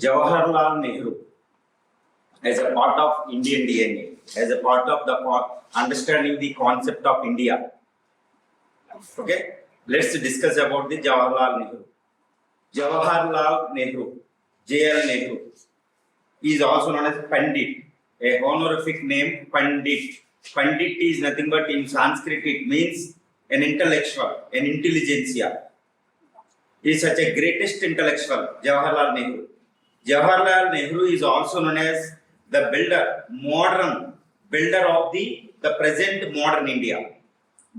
Jawaharlal Nehru, as a part of Indian DNA, as a part of the understanding the concept of India. Okay, let's discuss about the Jawaharlal Nehru. Jawaharlal Nehru, J.L. Nehru, is also known as Pandit, a honorific name Pandit. Pandit is nothing but in Sanskrit it means an intellectual, an intelligentsia. He is such a greatest intellectual, Jawaharlal Nehru. Jawaharlal Nehru is also known as the builder, modern builder of the present modern India,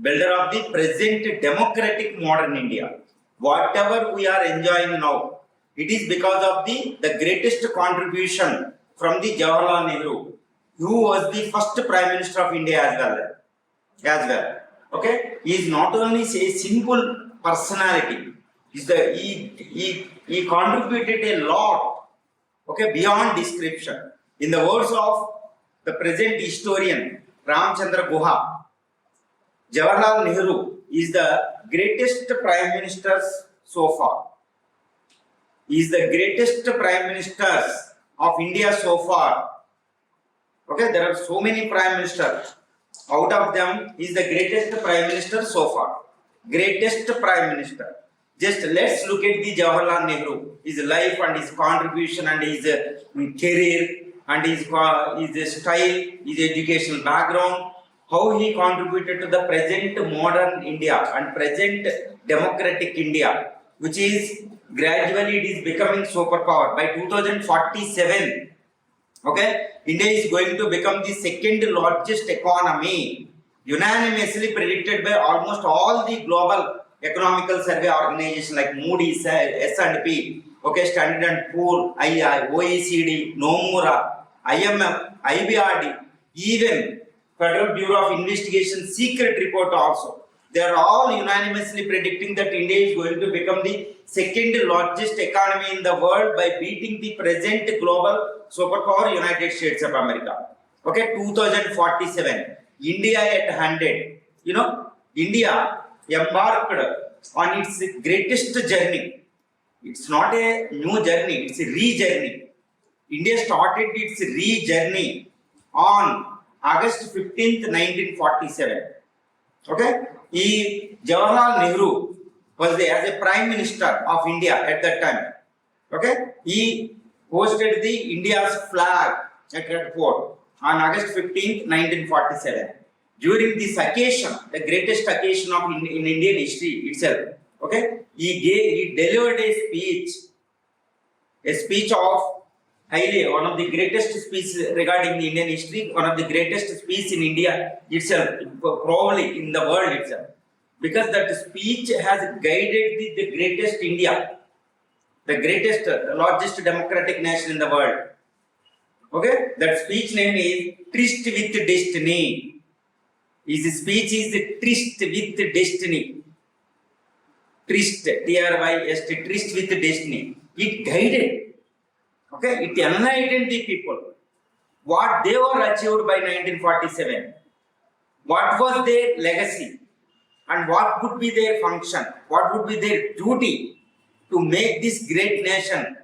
builder of the present democratic modern India. Whatever we are enjoying now, it is because of the greatest contribution from the Jawaharlal Nehru, who was the first Prime Minister of India as well. Okay, he is not only a simple personality, he contributed a lot, okay, beyond description. In the words of the present historian Ramchandra Guha, Jawaharlal Nehru is the greatest Prime Minister so far. He is the greatest Prime Ministers of India so far. Okay, there are so many Prime Ministers. Out of them, he is the greatest Prime Minister so far. Greatest Prime Minister. Just let's look at the Jawaharlal Nehru, his life and his contribution and his career and his style, his educational background, how he contributed to the present modern India and present democratic India, which is gradually it is becoming superpower. By 2047, okay, India is going to become the second largest economy, unanimously predicted by almost all the global economical survey organizations like Moody's, S&P, okay, Standard & Poor, OECD, Nomura, IMF, IBRD, even Federal Bureau of Investigation secret report also. They are all unanimously predicting that India is going to become the second largest economy in the world by beating the present global superpower United States of America. Okay, 2047, India at 100. You know, India embarked on its greatest journey. It's not a new journey, it's a re-journey. India started its re-journey on August 15th, 1947. Okay? Jawaharlal Nehru was as a Prime Minister of India at that time. Okay? He hosted the India's flag at Red Fort on August 15th, 1947. During this occasion, the greatest occasion of in Indian history itself, okay, he delivered a speech of one of the greatest speeches regarding the Indian history, one of the greatest speeches in India itself, probably in the world itself, because that speech has guided the greatest India, the greatest, the largest democratic nation in the world. Okay, that speech name is Tryst with Destiny. His speech is Tryst with Destiny. Tryst, T-R-Y-S-T, Tryst with Destiny. It guided, okay, it enlightened the people. What they were achieved by 1947, what was their legacy, and what could be their function, what would be their duty to make this great nation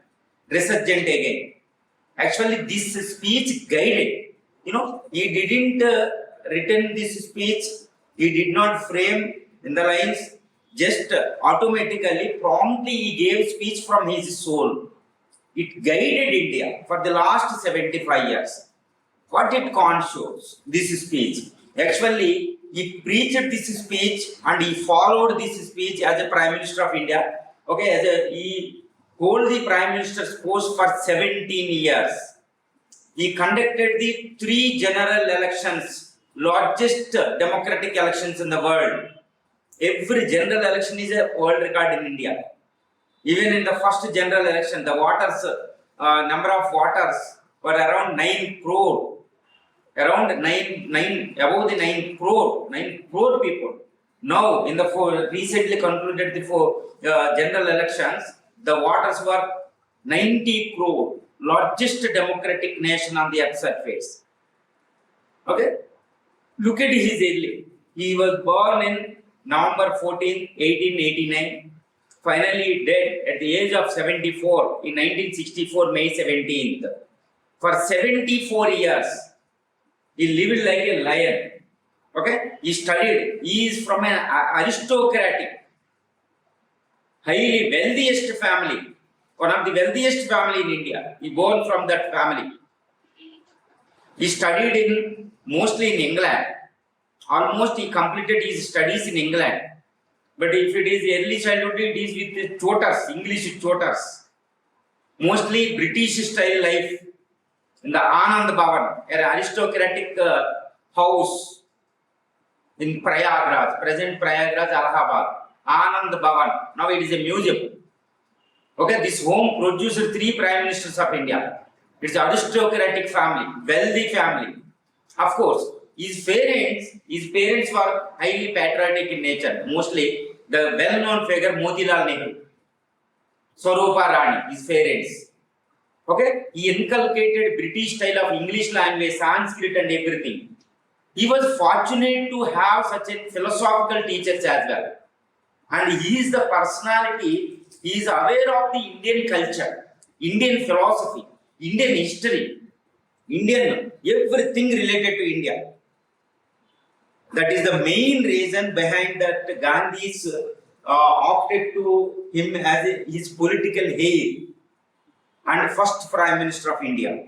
resurgent again. Actually, this speech guided. You know, he didn't written this speech, he did not frame in the lines, just automatically, promptly he gave speech from his soul. It guided India for the last 75 years. What it shows, this speech. Actually, he preached this speech and he followed this speech as a Prime Minister of India. Okay, he held the Prime Minister's post for 17 years. He conducted the 3 general elections, largest democratic elections in the world. Every general election is a world record in India. Even in the first general election, the number of voters were around 9 crore. Around 9 above the 9 crore people. Now, in the recently concluded the general elections, the voters were 90 crore, largest democratic nation on the earth surface. Okay? Look at his early. He was born in November 14, 1889. finally dead at the age of 74 in 1964, May 17th. For 74 years, he lived like a lion. Okay, he studied. He is from an aristocratic, highly wealthiest family, one of the wealthiest family in India. He born from that family. He studied mostly in England. Almost he completed his studies in England. But if it is early childhood, it is with tutors, English tutors. Mostly British style life in the Anand Bhavan, an aristocratic house in Prayagraj, present Prayagraj, Allahabad. Anand Bhavan. Now it is a museum. Okay, this home produced 3 prime ministers of India. It's an aristocratic family, wealthy family. Of course, his parents were highly patriotic in nature. Mostly the well-known figure Motilal Nehru, Swarupa Rani, his parents. Okay, he inculcated British style of English language, Sanskrit and everything. He was fortunate to have such a philosophical teachers as well. And he is the personality, he is aware of the Indian culture, Indian philosophy, Indian history, Indian, everything related to India. That is the main reason behind that Gandhi's opted to him as his political heir and first Prime Minister of India.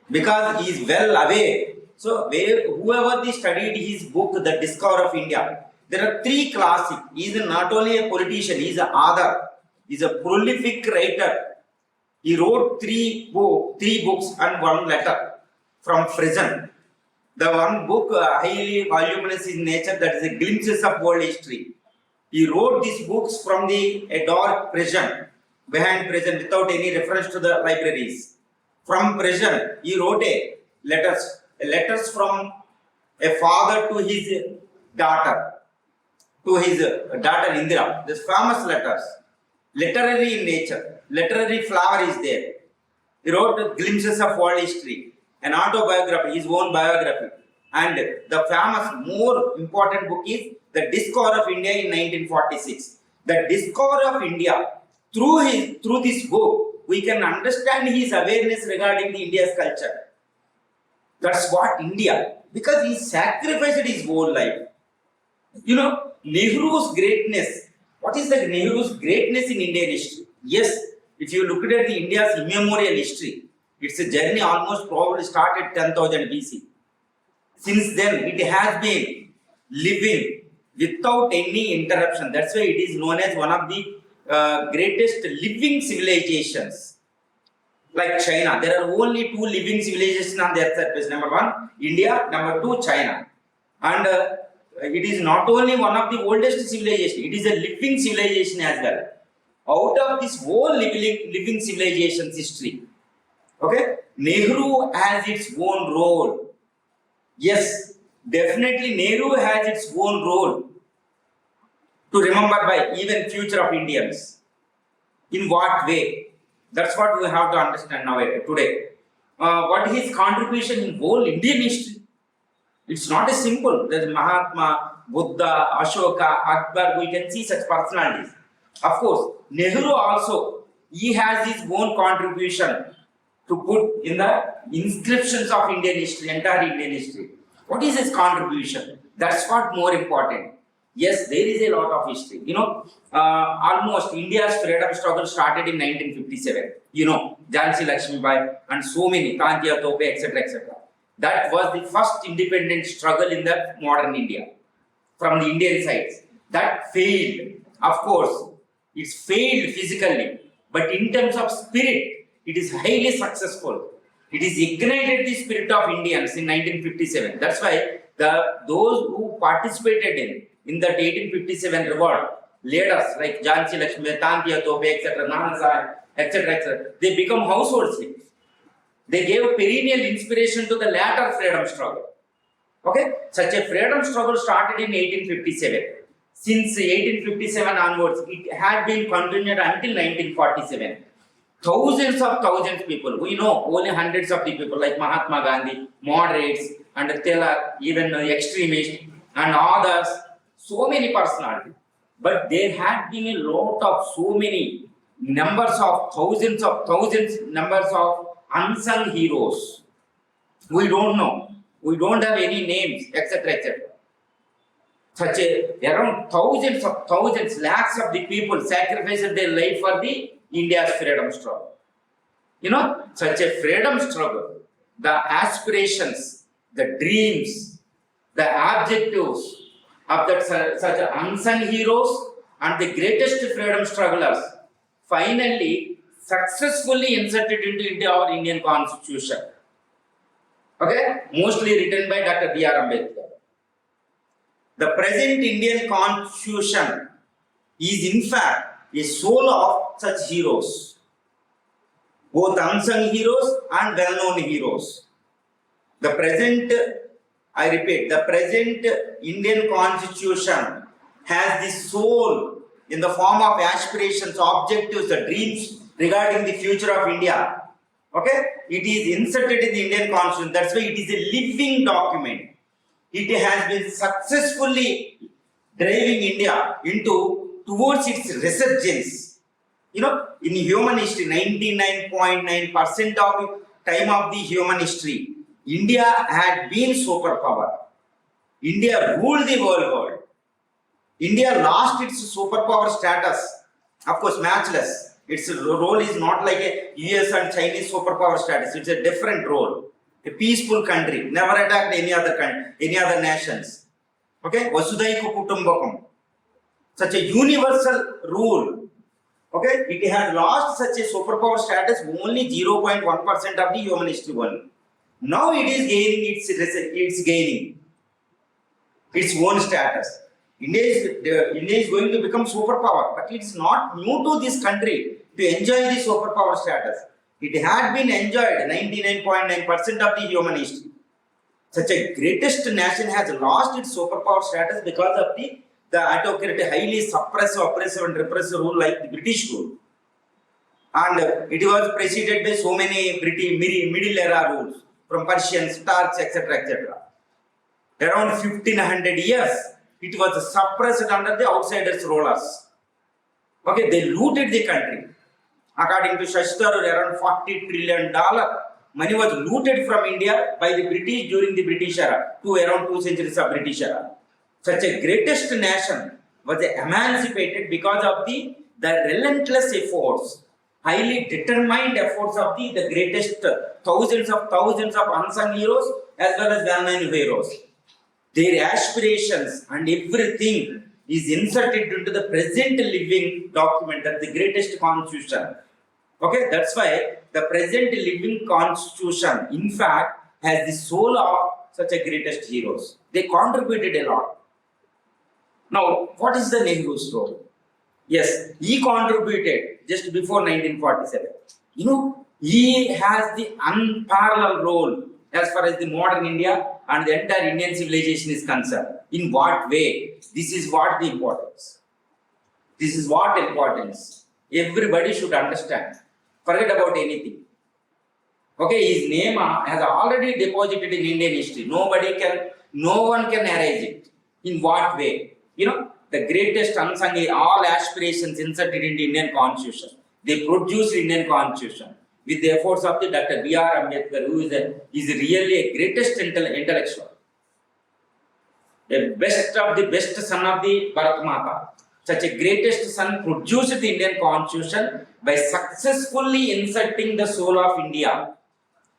Because he is well aware. So whoever they studied his book, The Discovery of India, there are 3 classics. He is not only a politician, he is an author. He is a prolific writer. He wrote 3 books and 1 letter from prison. The one book, highly voluminous in nature, that is a Glimpses of World History. He wrote these books from a dark prison, behind prison, without any reference to the libraries. From prison, he wrote letters from a father to his daughter, Indira. These famous letters, literary in nature, literary flower is there. He wrote Glimpses of World History, an autobiography, his own biography. And the famous, more important book is The Discovery of India in 1946. The Discovery of India, through this book, we can understand his awareness regarding the India's culture. That's what India, because he sacrificed his whole life. You know, Nehru's greatness. What is the Nehru's greatness in Indian history? Yes, if you look at the India's immemorial history, it's a journey almost probably started 10,000 BC. Since then, it has been living without any interruption. That's why it is known as one of the greatest living civilizations. Like China, there are only 2 living civilizations on the earth surface. Number 1, India. Number 2, China. And it is not only one of the oldest civilizations, it is a living civilization as well. Out of this whole living civilization's history, okay, Nehru has its own role. Yes, definitely Nehru has its own role to remember by even future of Indians. In what way? That's what we have to understand now today. What is his contribution in whole Indian history? It's not as simple. There's Mahatma, Buddha, Ashoka, Akbar. We can see such personalities. Of course, Nehru also, he has his own contribution to put in the inscriptions of Indian history, entire Indian history. What is his contribution? That's what more important. Yes, there is a lot of history. You know, almost India's freedom struggle started in 1957. You know, Jhansi Lakshmibai and so many, Tantia Tope, etc., etc. That was the first independent struggle in the modern India from the Indian sides. That failed. Of course, it's failed physically, but in terms of spirit, it is highly successful. It is ignited the spirit of Indians in 1957. That's why those who participated in that 1857 revolt, leaders like Jhansi Lakshmi, Tantia Tope, etc., Nana Sahib, etc., etc., they become household slaves. They gave perennial inspiration to the later freedom struggle. Okay, such a freedom struggle started in 1857. Since 1857 onwards, it had been continued until 1947. Thousands of people, we know only hundreds of the people like Mahatma Gandhi, moderates, and Tilak, even extremists, and others, so many personalities. but there had been a lot of so many numbers of thousands numbers of unsung heroes. We don't know. We don't have any names, etc. etc. Such a around thousands, lakhs of the people sacrificed their life for the India's freedom struggle. Such a freedom struggle, the aspirations, the dreams, the objectives of that such unsung heroes and the greatest freedom strugglers finally successfully inserted into our Indian Constitution. Okay, mostly written by Dr. B.R. Ambedkar. The present Indian Constitution is in fact a soul of such heroes, both unsung heroes and well-known heroes. The present, I repeat, the present Indian Constitution has the soul in the form of aspirations, objectives, the dreams regarding the future of India. Okay? It is inserted in the Indian Constitution. That's why it is a living document. It has been successfully driving India towards its resurgence. In human history, 99.9% of time of the human history, India had been superpower. India ruled the world. India lost its superpower status. Of course, matchless. Its role is not like a US and Chinese superpower status. It's a different role. A peaceful country, never attacked any other country, any other nations. Okay, Vasudhaiva Kutumbakam. Such a universal rule. Okay, it has lost such a superpower status only 0.1% of the human history only. Now it is gaining its own status. India is going to become superpower, but it's not new to this country to enjoy the superpower status. It had been enjoyed 99.9% of the human history. Such a greatest nation has lost its superpower status because of the autocratic, highly suppressive, oppressive and repressive rule like the British rule. And it was preceded by so many middle era rules from Persians, Turks, etc. Around 1500 years, it was suppressed under the outsiders' rulers. Okay, they looted the country. According to Shastar, around $40 trillion money was looted from India by the British during the British era, to around 2 centuries of British era. Such a greatest nation was emancipated because of the relentless efforts, highly determined efforts of the greatest thousands of unsung heroes as well as well-known heroes. Their aspirations and everything is inserted into the present living document, that the greatest constitution. Okay, that's why the present living constitution, in fact, has the soul of such a greatest heroes. They contributed a lot. Now, what is the Nehru story? Yes, he contributed just before 1947. He has the unparalleled role as far as the modern India and the entire Indian civilization is concerned. In what way? This is what the importance. This is what importance. Everybody should understand. Forget about anything. Okay, his name has already deposited in Indian history. No one can erase it. In what way? The greatest unsung, all aspirations inserted into Indian Constitution. They produced Indian Constitution with the efforts of the Dr. B.R. Ambedkar, who is really a greatest intellectual. The best of the best son of the Bharat Mata. Such a greatest son produced the Indian Constitution by successfully inserting the soul of India,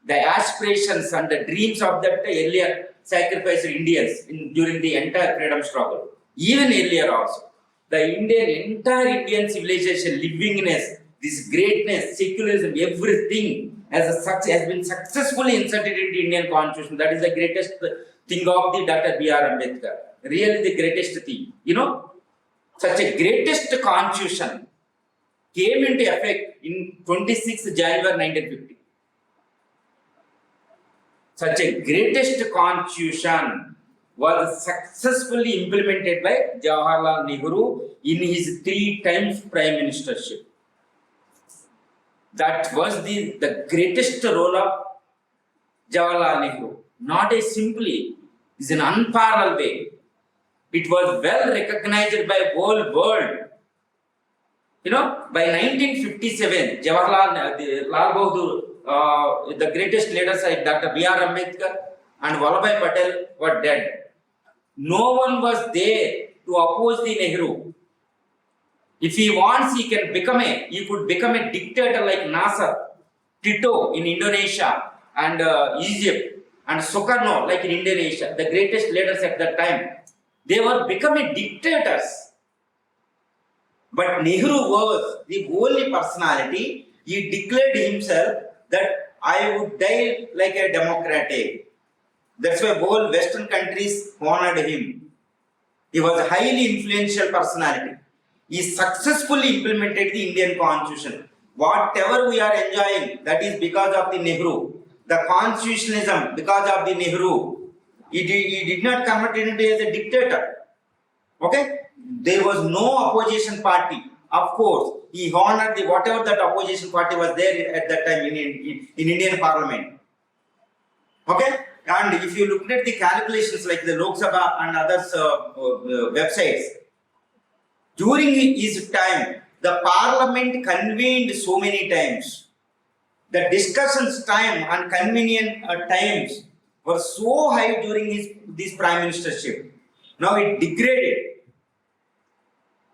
the aspirations and the dreams of that earlier sacrificed Indians during the entire freedom struggle. Even earlier also, the entire Indian civilization, livingness, this greatness, secularism, everything has been successfully inserted into Indian Constitution. That is the greatest thing of the Dr. B.R. Ambedkar. Really the greatest thing. Such a greatest constitution came into effect in 26th January 1950. Such a greatest constitution was successfully implemented by Jawaharlal Nehru in his 3 times prime ministership. That was the greatest role of Jawaharlal Nehru. Not a simply, is an unparalleled way. It was well recognized by whole world. By 1957, Lal Bahadur, the greatest leaders like Dr. B.R. Ambedkar and Vallabhbhai Patel were dead. No one was there to oppose the Nehru. If he wants, he could become a dictator like Nasser, Tito in Indonesia and Egypt, and Sukarno like in Indonesia, the greatest leaders at that time. They were becoming dictators. But Nehru was the only personality. He declared himself that I would die like a democrat. That's why whole Western countries honored him. He was a highly influential personality. He successfully implemented the Indian Constitution. Whatever we are enjoying, that is because of the Nehru. The constitutionalism, because of the Nehru. He did not convert into as a dictator. Okay? There was no opposition party. Of course, he honored whatever that opposition party was there at that time in Indian Parliament. Okay? And if you look at the calculations like the Lok Sabha and others websites, during his time, the Parliament convened so many times. The discussions time and convenient times were so high during this prime ministership. Now it degraded.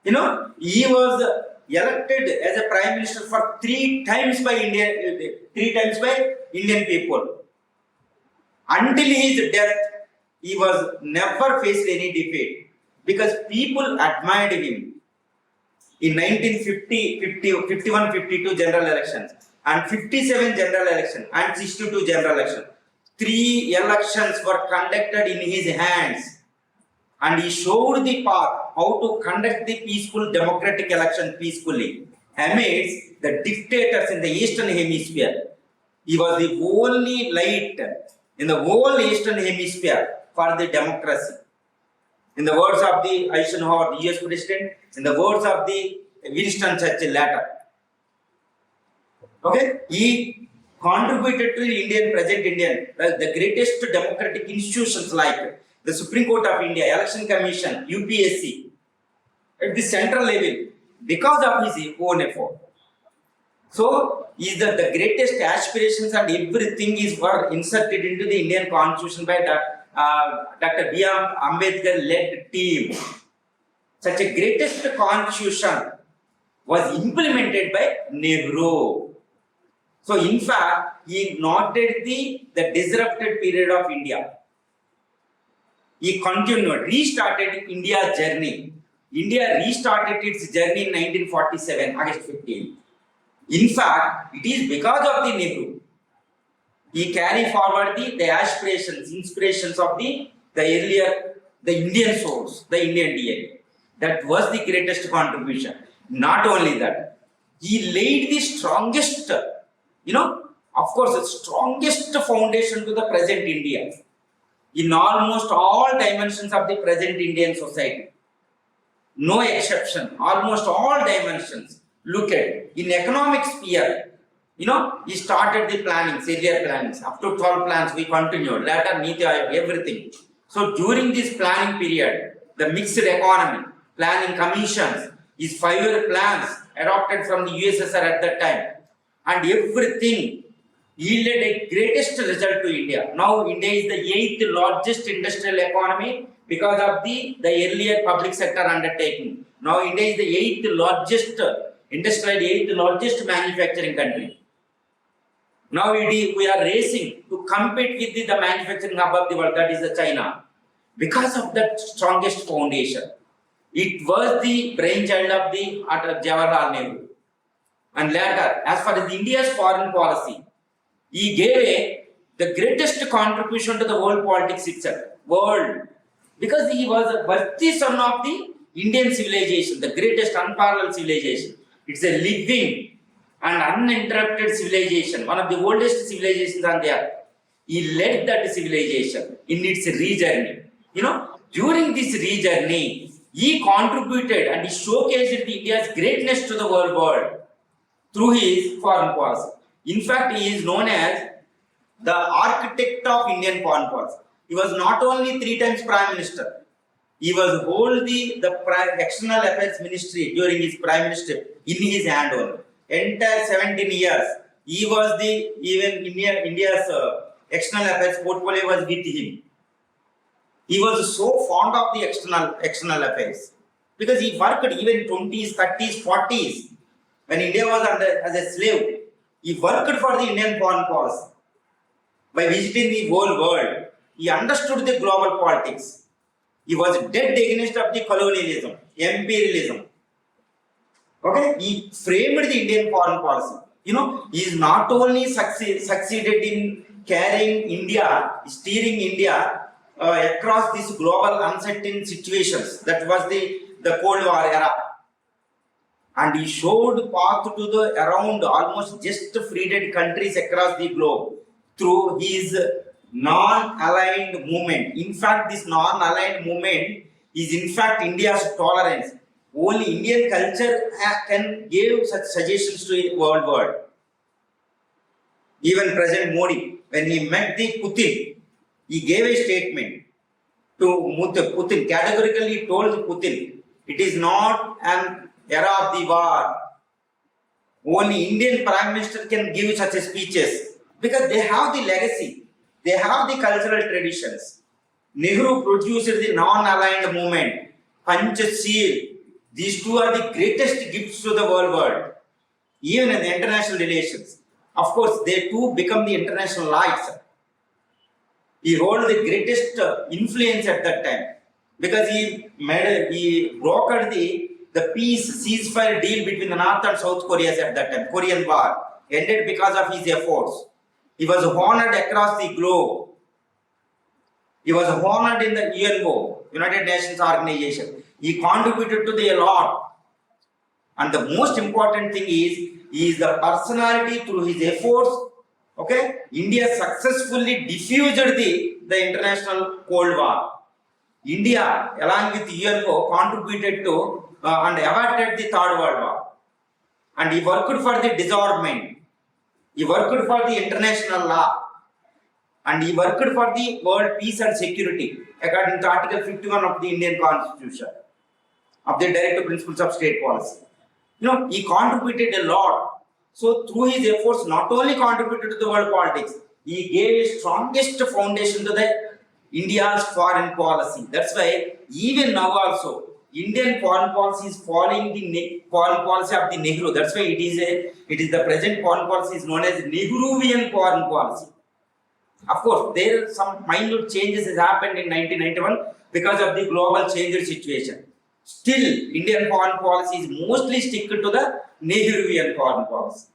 He was elected as a prime minister for three times by Indian people. Until his death, he was never faced any defeat because people admired him. In 1950, 51, 52 general elections and 57 general elections and 62 general elections. 3 elections were conducted in his hands. And he showed the path how to conduct the peaceful democratic election peacefully amidst the dictators in the Eastern Hemisphere. He was the only light in the whole Eastern Hemisphere for the democracy. In the words of the Eisenhower, the US President, in the words of the Winston Churchill later. Okay? He contributed to the present Indian, the greatest democratic institutions like the Supreme Court of India, Election Commission, UPSC, at the central level, because of his own effort. So, is that the greatest aspirations and everything were inserted into the Indian Constitution by Dr. B.R. Ambedkar-led team. Such a greatest constitution was implemented by Nehru. So, in fact, he noted the disrupted period of India. He continued, restarted India's journey. India restarted its journey in 1947, August 15. In fact, it is because of the Nehru. He carried forward the aspirations, inspirations of the Indian souls, the Indian DNA. That was the greatest contribution. Not only that, he laid the strongest, the strongest foundation to the present India. In almost all dimensions of the present Indian society. No exception, almost all dimensions. Look at in economic sphere, he started the earlier plannings, up to 12 plans we continued, later Niti Aayog, everything. So during this planning period, the mixed economy, planning commissions, his 5-year plans adopted from the USSR at that time, and everything yielded a greatest result to India. Now India is the 8th largest industrial economy because of the earlier public sector undertaking. Now India is the 8th largest manufacturing country. Now we are racing to compete with the manufacturing hub of the world, that is the China. Because of that strongest foundation. It was the brainchild of the Jawaharlal Nehru. And later, as far as India's foreign policy, he gave the greatest contribution to the world politics itself. Because he was a worthy son of the Indian civilization, the greatest unparalleled civilization. It's a living and uninterrupted civilization, one of the oldest civilizations on the earth. He led that civilization in its rejourney. During this rejourney, he contributed and he showcased India's greatness to the world through his foreign policy. In fact, he is known as the architect of Indian foreign policy. He was not only 3 times Prime Minister, He was hold the external affairs ministry during his prime minister in his hand only. Entire 17 years, he was even India's external affairs portfolio was with him. He was so fond of the external affairs because he worked even 20s, 30s, 40s when India was under as a slave. He worked for the Indian foreign policy by visiting the whole world. He understood the global politics. He was dead against of the colonialism, imperialism. Okay, he framed the Indian foreign policy. He is not only succeeded in carrying India, steering India across these global uncertain situations. That was the Cold War era. And he showed path to the around almost just freed countries across the globe through his non-aligned movement. In fact, this non-aligned movement is in fact India's tolerance. Only Indian culture can give such suggestions to the world. Even President Modi, when he met the Putin, he gave a statement to Putin. Categorically told Putin, it is not an era of the war. Only Indian Prime Minister can give such speeches because they have the legacy. They have the cultural traditions. Nehru produced the non-aligned movement, Panchasheel. These two are the greatest gifts to the world, even in the international relations. Of course, they too become the international lights. He held the greatest influence at that time because he brokered the peace ceasefire deal between the North and South Koreas at that time. Korean War ended because of his efforts. He was honored across the globe. He was honored in the UNO, United Nations Organization. He contributed to the lot. And the most important thing is, he is the personality through his efforts. Okay, India successfully diffused the international Cold War. India, along with UNO, contributed to and averted the Third World War. And he worked for the disarmament. He worked for the international law. And he worked for the world peace and security according to Article 51 of the Indian Constitution of the Directive Principles of State Policy. He contributed a lot. So through his efforts, not only contributed to the world politics, he gave a strongest foundation to the India's foreign policy. That's why even now also, Indian foreign policy is following the foreign policy of the Nehru. That's why it is the present foreign policy is known as Nehruvian foreign policy. Of course, there are some minute changes has happened in 1991 because of the global changing situation. Still, Indian foreign policy is mostly stick to the Nehruvian foreign policy.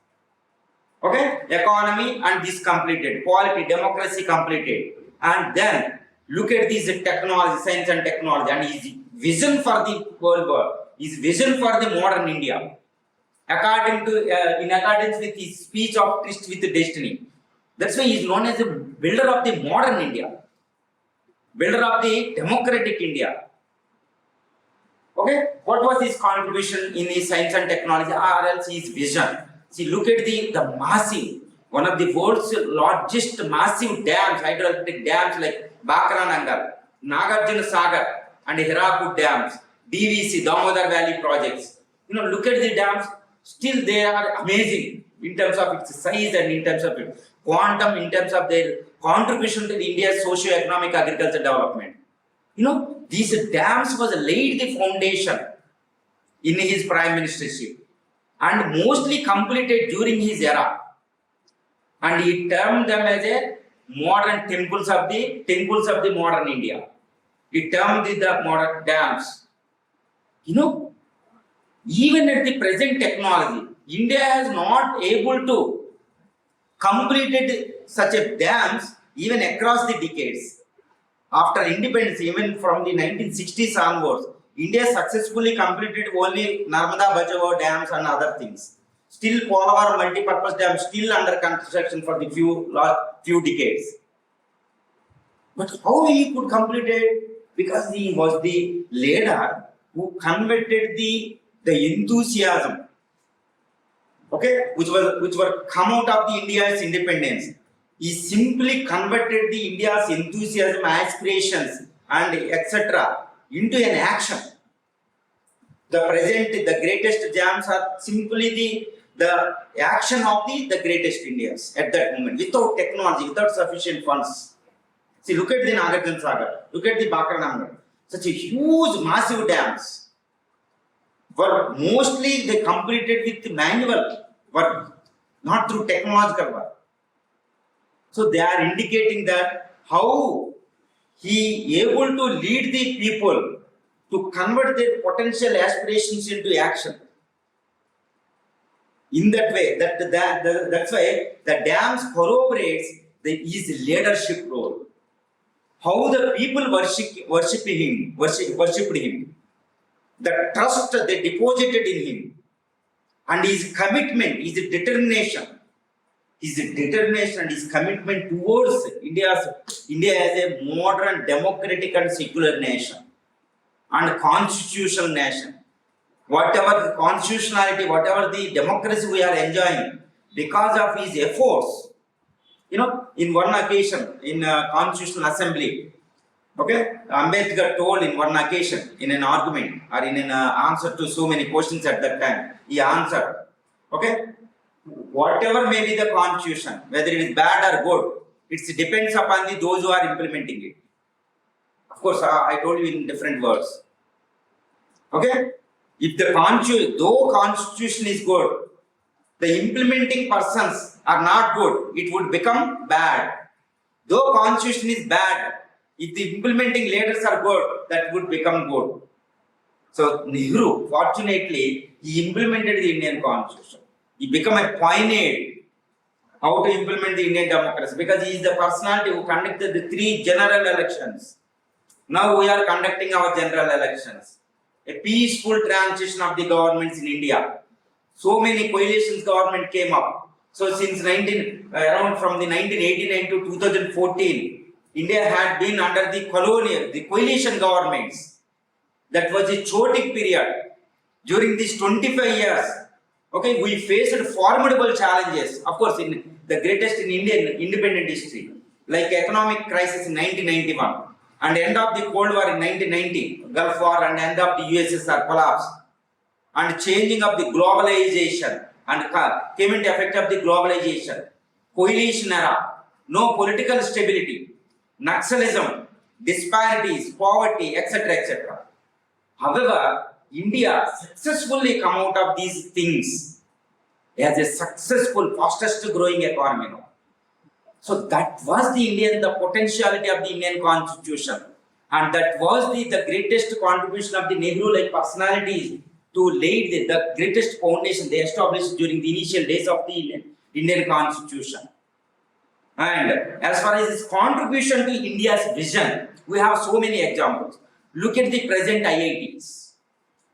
Okay, economy and this completed, polity, democracy completed, and then look at this technology, science and technology, and his vision for the world, his vision for the modern India, in accordance with his speech of Tryst with Destiny. That's why he is known as the builder of the modern India, builder of the democratic India. Okay, what was his contribution in his science and technology, or else his vision? See, look at the massive, one of the world's largest massive dams, hydroelectric dams like Bakranangal, Nagarjuna Sagar, and Hirakud dams, DVC, Damodar Valley projects. Look at the dams, still they are amazing in terms of its size and in terms of its quantum, in terms of their contribution to India's socio-economic agriculture development. These dams was laid the foundation in his prime ministership and mostly completed during his era. And he termed them as a modern temples of the modern India. He termed the modern dams. Even at the present technology, India has not able to completed such a dams even across the decades. After independence, even from the 1960s onwards, India successfully completed only Narmada Bachao dams and other things. Still, Polavar multi-purpose dams still under construction for the last few decades. But how he could complete it? Because he was the leader who converted the enthusiasm, okay, which were come out of the India's independence. He simply converted the India's enthusiasm, aspirations, and etc. into an action. The present, the greatest jams are simply the action of the greatest Indians at that moment, without technology, without sufficient funds. See, look at the Nagarjuna Sagar, look at the Bakaranamgar, such a huge, massive dams were mostly they completed with manual work, not through technological work. So they are indicating that how he able to lead the people to convert their potential aspirations into action. In that way, that's why the dams corroborates his leadership role. How the people worshipped him, the trust they deposited in him, and his commitment, his determination and his commitment towards India as a modern, democratic and secular nation and constitutional nation. Whatever the constitutionality, whatever the democracy we are enjoying, because of his efforts. In one occasion, in Constitutional Assembly, okay, Ambedkar told in one occasion, in an argument or in an answer to so many questions at that time, he answered, okay, whatever may be the constitution, whether it is bad or good, it depends upon those who are implementing it. Of course, I told you in different words. Okay, if the constitution is good, the implementing persons are not good, it would become bad. Though constitution is bad, if the implementing leaders are good, that would become good. So Nehru, fortunately, he implemented the Indian constitution. He became a pioneer how to implement the Indian democracy, because he is the personality who conducted the 3 general elections. Now we are conducting our general elections. A peaceful transition of the governments in India. So many coalitions government came up. So since around from the 1989 to 2014, India had been under the coalition governments. That was a chaotic period. During these 25 years, okay, we faced formidable challenges. Of course, in the greatest in Indian independent history, like economic crisis in 1991, and end of the Cold War in 1990, Gulf War, and end of the USSR collapse, and changing of the globalization, and came into effect of the globalization, coalition era, no political stability, Naxalism, disparities, poverty, etc., etc. However, India successfully come out of these things as a successful, fastest growing economy now. So that was the potentiality of the Indian constitution, and that was the greatest contribution of the Nehru-like personalities to lay the greatest foundation they established during the initial days of the Indian constitution. And as far as his contribution to India's vision, we have so many examples. Look at the present IITs,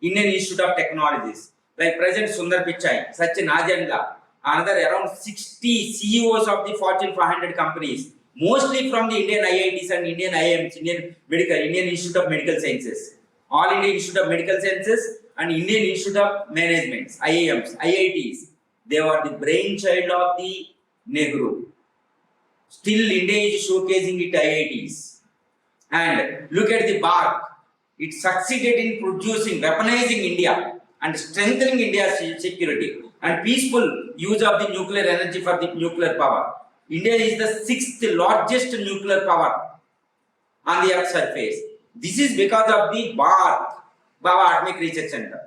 Indian Institute of Technologies, like President Sundar Pichai, Sachin Ajandla, another around 60 CEOs of the Fortune 500 companies, mostly from the Indian IITs and Indian IIMs, Indian Institute of Medical Sciences, All India Institute of Medical Sciences and Indian Institute of Management, IIMs, IITs. They were the brainchild of the Nehru. Still, India is showcasing it IITs. And look at the BARC. It succeeded in producing, weaponizing India and strengthening India's security and peaceful use of the nuclear energy for the nuclear power. India is the 6th largest nuclear power on the Earth's surface. This is because of the BARC, Baba Atomic Research Center.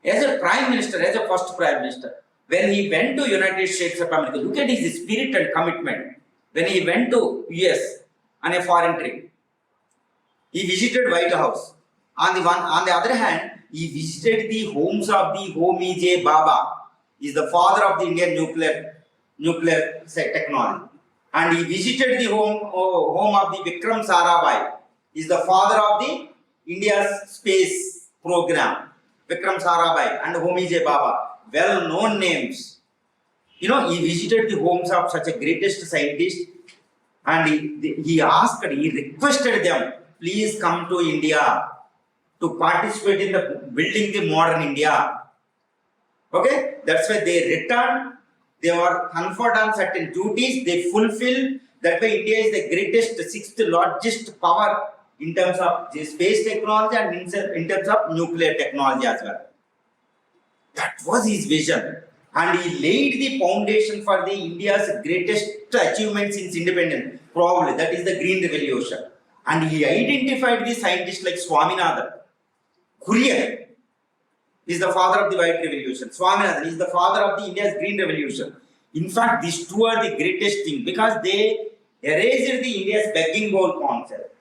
As a prime minister, as a first prime minister, when he went to United States of America, look at his spirit and commitment. When he went to US on a foreign trip, he visited White House. On the other hand, he visited the homes of the Homi J. Baba. He is the father of the Indian nuclear technology. And he visited the home of the Vikram Sarabhai. He is the father of the India's space program. Vikram Sarabhai and Homi J. Baba, well-known names. He visited the homes of such a greatest scientist, and he requested them, please come to India to participate in the building the modern India. Okay, that's why they returned. They were conferred on certain duties. They fulfilled. That way, India is the greatest, 6th largest power in terms of the space technology and in terms of nuclear technology as well. That was his vision. And he laid the foundation for the India's greatest achievement since independence, probably, that is the Green Revolution. And he identified the scientists like Swaminathan. Kurian is the father of the White Revolution. Swaminathan is the father of the India's Green Revolution. In fact, these two are the greatest thing because they erased the India's begging bowl concept.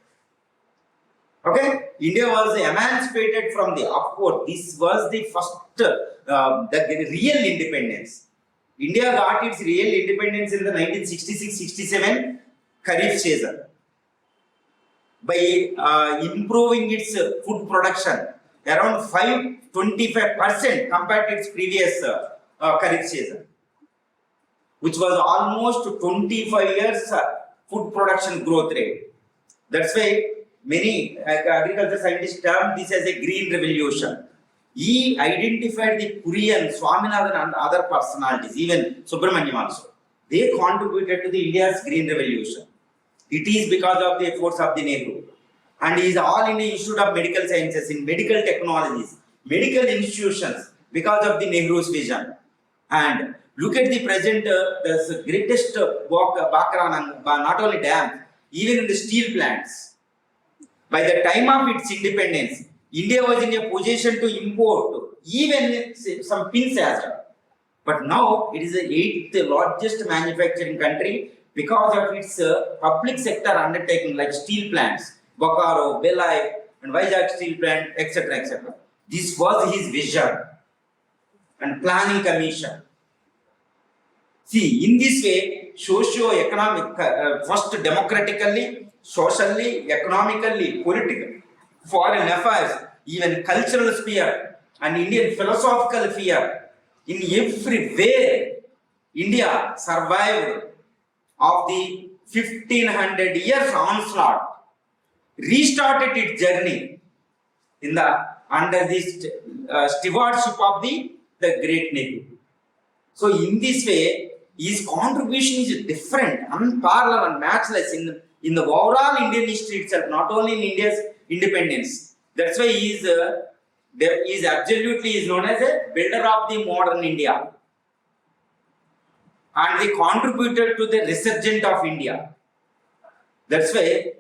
Okay, India was emancipated from the upward. This was the first, the real independence. India got its real independence in the 1966-67 Kharif season by improving its food production around 25% compared to its previous Kharif season, which was almost 25 years food production growth rate. That's why many agriculture scientists term this as a green revolution. He identified the Kurian, Swaminathan and other personalities, even Subramaniam also. They contributed to the India's green revolution. It is because of the efforts of the Nehru. And he is all India Institute of Medical Sciences, in medical technologies, medical institutions, because of the Nehru's vision. And look at the present, the greatest background, not only dams, even in the steel plants. By the time of its independence, India was in a position to import even some pins as well. But now it is the 8th largest manufacturing country because of its public sector undertaking like steel plants, Bokaro, Belai, and Vizag steel plant, etc., etc. This was his vision and planning commission. See, in this way, socio-economic, first democratically, socially, economically, politically, foreign affairs, even cultural sphere and Indian philosophical sphere, in every way, India survived of the 1500 years onslaught, restarted its journey in the under the stewardship of the great Nehru. So in this way, his contribution is different, unparalleled and matchless in the overall Indian history itself, not only in India's independence. That's why he is absolutely known as a builder of the modern India. And he contributed to the resurgence of India. That's why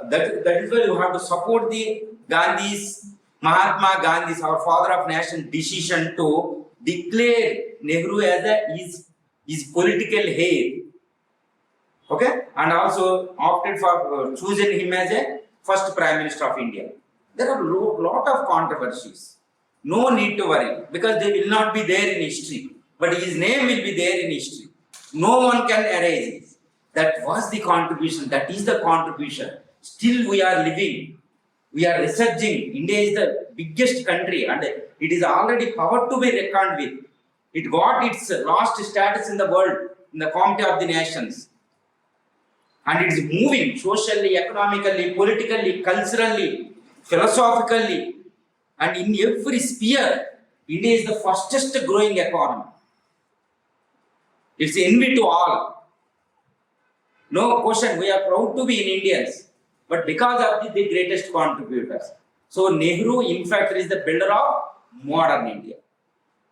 that is why you have to support the Mahatma Gandhi's, our father of nation, decision to declare Nehru as his political heir. Okay, and also opted for choosing him as a first Prime Minister of India. There are a lot of controversies. No need to worry because they will not be there in history. But his name will be there in history. No one can erase it. That was the contribution. That is the contribution. Still we are living. We are resurging. India is the biggest country and it is already power to be reckoned with. It got its last status in the world, in the Committee of the Nations. And it is moving socially, economically, politically, culturally, philosophically, and in every sphere. India is the fastest growing economy. It's envy to all. No question, we are proud to be in Indians, but because of the greatest contributors. So Nehru, in fact, is the builder of modern India.